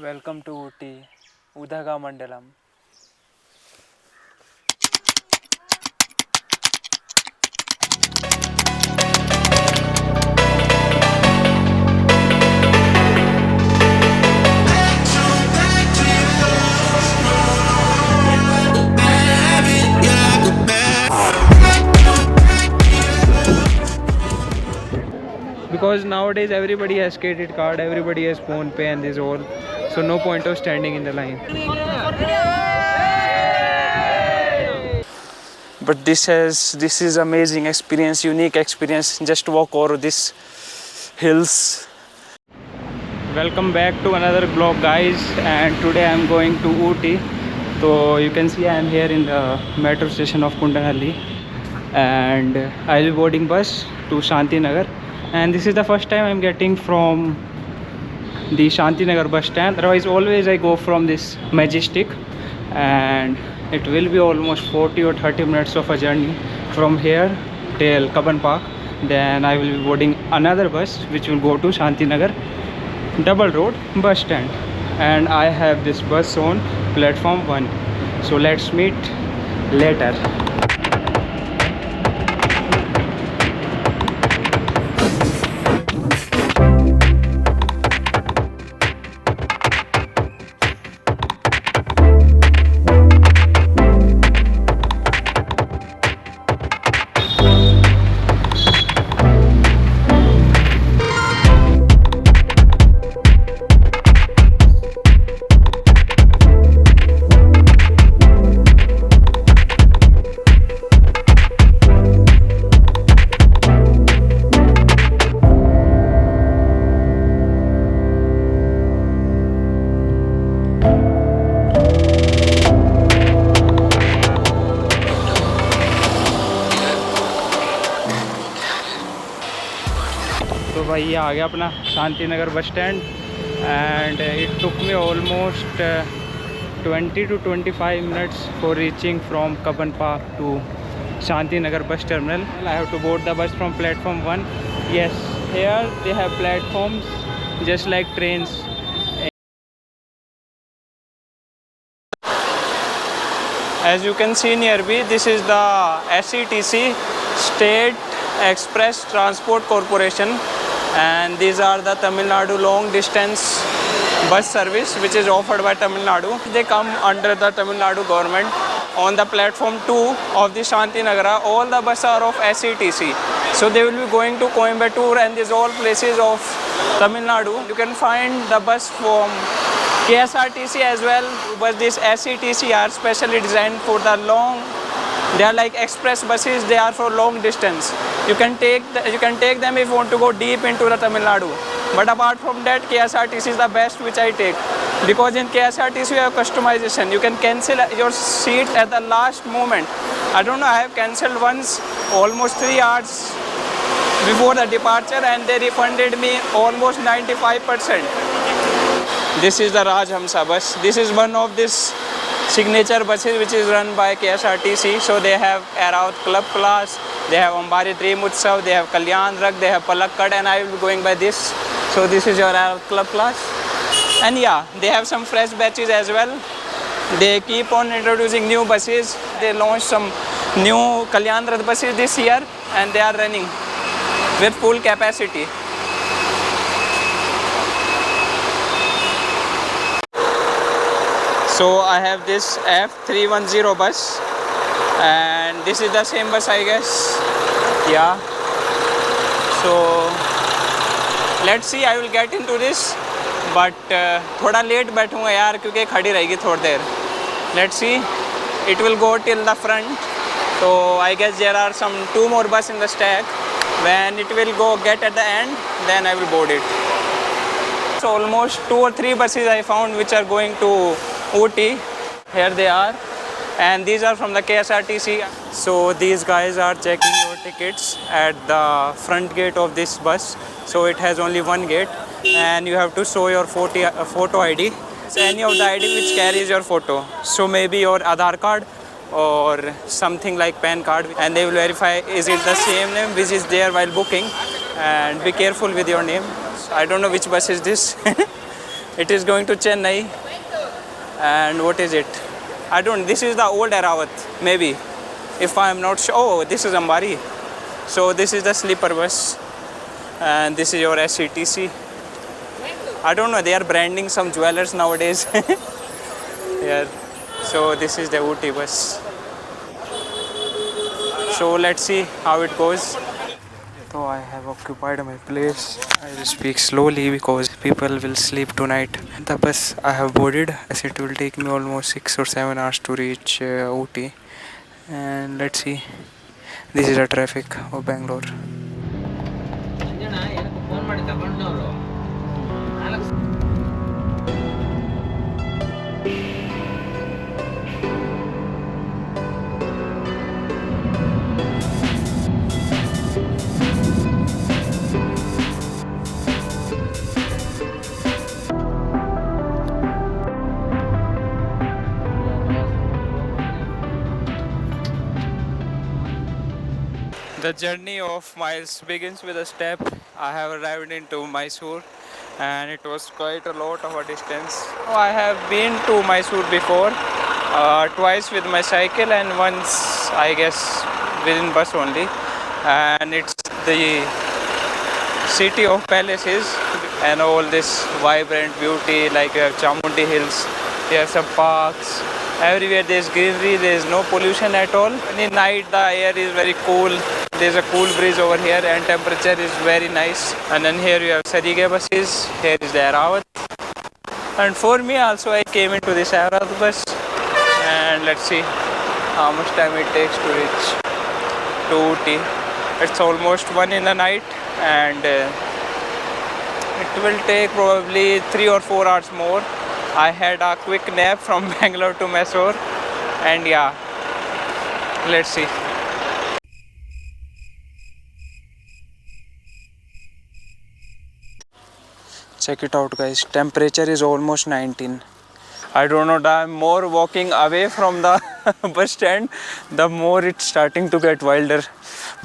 Welcome to Ooty, Udaga Mandalam. Because nowadays everybody has credit card, everybody has phone pay and this all, so no point of standing in the line. But this is amazing experience, unique experience. Just walk over this hills. Welcome back to another vlog, guys, and today I'm going to Ooty. So you can see I'm here in the metro station of Kundanhalli, and I'll be boarding bus to Shantinagar. And this is the first time I'm getting from the Shantinagar bus stand. Otherwise always I go from this Majestic, and it will be almost 40 or 30 minutes of a journey from here till Cubbon Park. Then I will be boarding another bus which will go to Shantinagar double road bus stand, and I have this bus on platform 1. So let's meet later. तो भाई ये आ गया अपना Shantinagar bus stand, and it took me almost 20 to 25 minutes for reaching from Cubbon Park to Shantinagar bus terminal. I have to board the bus from platform 1. Yes, here they have platforms just like trains. As you can see near me, this is the SETC, State Express Transport Corporation, and these are the Tamil Nadu long distance bus service which is offered by Tamil Nadu. They come under the Tamil Nadu government. On the platform 2 of the Shantinagara, all the buses are of SETC. So they will be going to Coimbatore and these all places of Tamil Nadu. You can find the bus from KSRTC as well, but this SETC are specially designed for the long. They are like express buses. They are for long distance. You can take them if you want to go deep into the Tamil Nadu. But apart from that, KSRTC is the best which I take, because in KSRTC you have customization. You can cancel your seat at the last moment. I don't know, I have cancelled once almost 3 hours before the departure, and they refunded me almost 95%. This is the Rajhamsa bus. This is one of this signature buses which is run by KSRTC. So they have Aravat Club Class, they have Ambari Dream Utsav, they have Kalyan Rag, they have Palakkad, and I will be going by this. So this is your Aravat Club Class. And yeah, they have some fresh batches as well. They keep on introducing new buses. They launched some new Kalyan Rag buses this year, and they are running with full capacity. So I have this F310 bus, and this is the same bus, I guess. Yeah. So let's see, I will get into this, but थोड़ा late बैठूंगा यार, क्योंकि खड़ी रहेगी थोड़ी देर. Let's see. It will go till the front. So I guess there are some 2 more buses in the stack. When it will get at the end, then I will board it. So almost 2 or 3 buses I found which are going to Ooty. Here they are, and these are from the KSRTC. So these guys are checking your tickets at the front gate of this bus. So it has only one gate, and you have to show your photo ID. It's any of the ID which carries your photo. So maybe your Aadhaar card or something like PAN card, and they will verify is it the same name which is there while booking, and be careful with your name. I don't know which bus is this. It is going to Chennai. And what is it? I don't. This is the old Eravat, maybe. If I am not sure. Oh, this is Ambari. So this is the sleeper bus, and this is your SCTC. I don't know. They are branding some jewelers nowadays. Yeah. So this is the Ooty bus. So let's see how it goes. So I have occupied my place. I will speak slowly because people will sleep tonight. The bus I have boarded, as it will take me almost 6 or 7 hours to reach Ooty. And let's see. This is the traffic of Bangalore. The journey of miles begins with a step. I have arrived into Mysore and it was quite a lot of a distance. I have been to Mysore before, twice with my cycle and once I guess within bus only. And it's the city of palaces and all this vibrant beauty, like you have Chamundi Hills, there are some parks. Everywhere there is greenery, there is no pollution at all. In the night the air is very cool. There is a cool breeze over here and temperature is very nice. And then here you have Sarige buses. Here is the Eravat. And for me also I came into this Eravat bus. And let's see how much time it takes to reach to Ooty. It's almost 1 in the night and it will take probably 3 or 4 hours more. I had a quick nap from Bangalore to Mysore and yeah, let's see. Check it out guys, temperature is almost 19. I don't know, the more walking away from the bus stand, the more it's starting to get wilder.